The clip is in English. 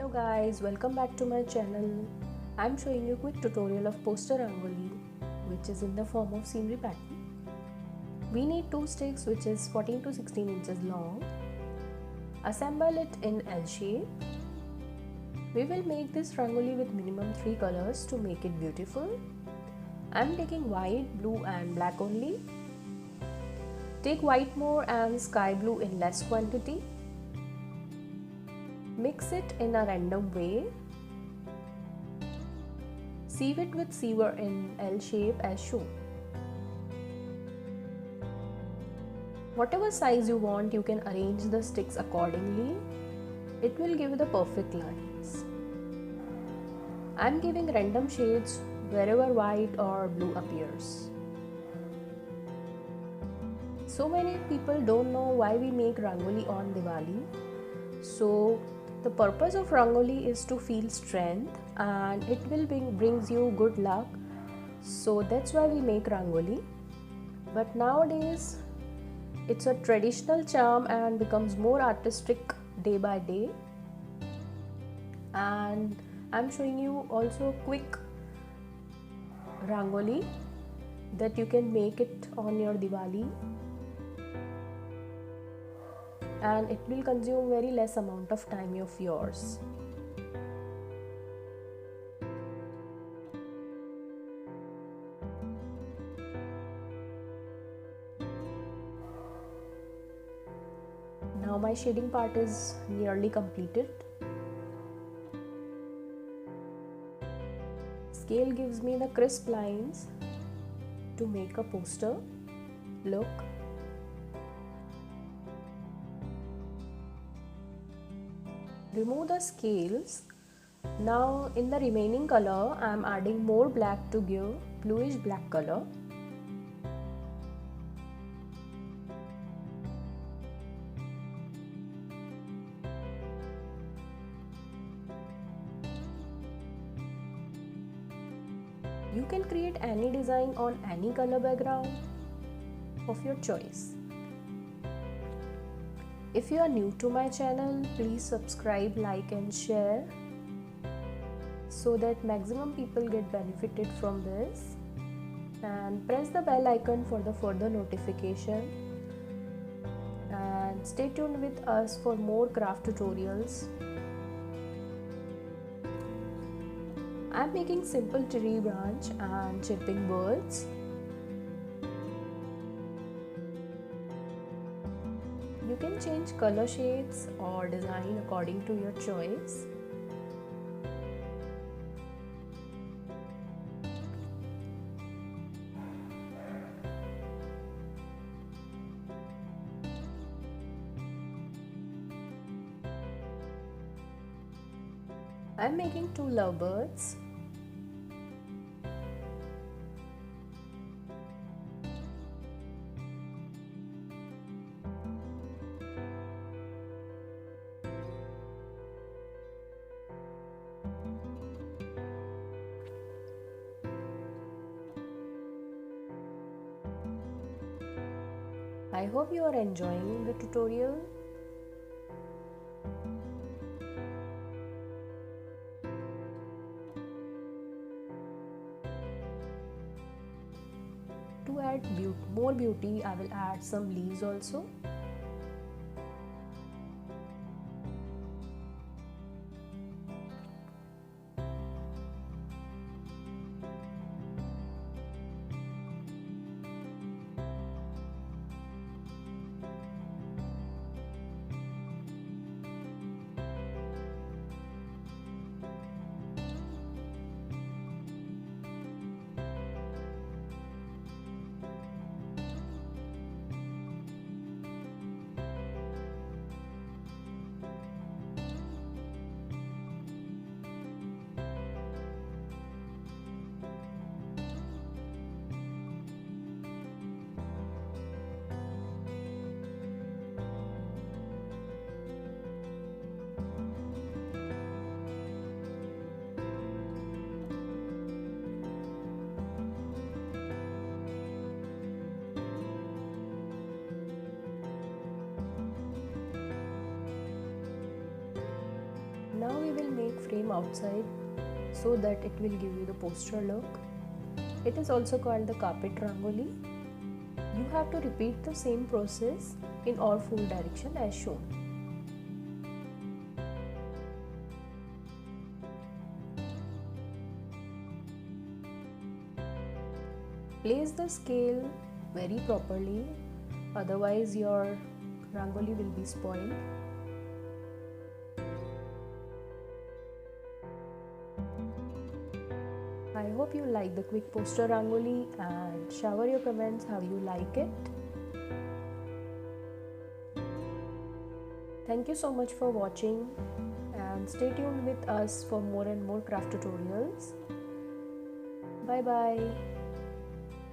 Hello guys, welcome back to my channel. I'm showing you a quick tutorial of poster rangoli, which is in the form of scenery pattern. We need two sticks which is 14 to 16 inches long. Assemble it in L shape. We will make this rangoli with minimum 3 colors to make it beautiful. I'm taking white, blue and black only. Take white more and sky blue in less quantity. Mix it in a random way. Sieve it with siever in L shape as shown. Whatever size you want, you can arrange the sticks accordingly. It will give the perfect lines. I am giving random shades wherever white or blue appears. So many people don't know why we make rangoli on Diwali. So the purpose of rangoli is to feel strength and it will brings you good luck. So that's why we make rangoli. But nowadays it's a traditional charm and becomes more artistic day by day. And I'm showing you also quick rangoli that you can make it on your Diwali. And it will consume very less amount of time of yours. Now my shading part is nearly completed. Scale gives me the crisp lines to make a poster look. Remove the scales. Now in the remaining color I am adding more black to give bluish black color. You can create any design on any color background of your choice. If you are new to my channel, please subscribe, like and share so that maximum people get benefited from this, and press the bell icon for the further notification, and stay tuned with us for more craft tutorials. I am making simple tree branch and chirping birds. You can change color shades or design according to your choice. I am making two lovebirds. I hope you are enjoying the tutorial. To add more beauty, I will add some leaves also. Now we will make frame outside so that it will give you the poster look. It is also called the carpet rangoli. You have to repeat the same process in all four directions as shown. Place the scale very properly, otherwise your rangoli will be spoiled. I hope you like the quick poster rangoli and shower your comments how you like it. Thank you so much for watching and stay tuned with us for more and more craft tutorials. Bye bye.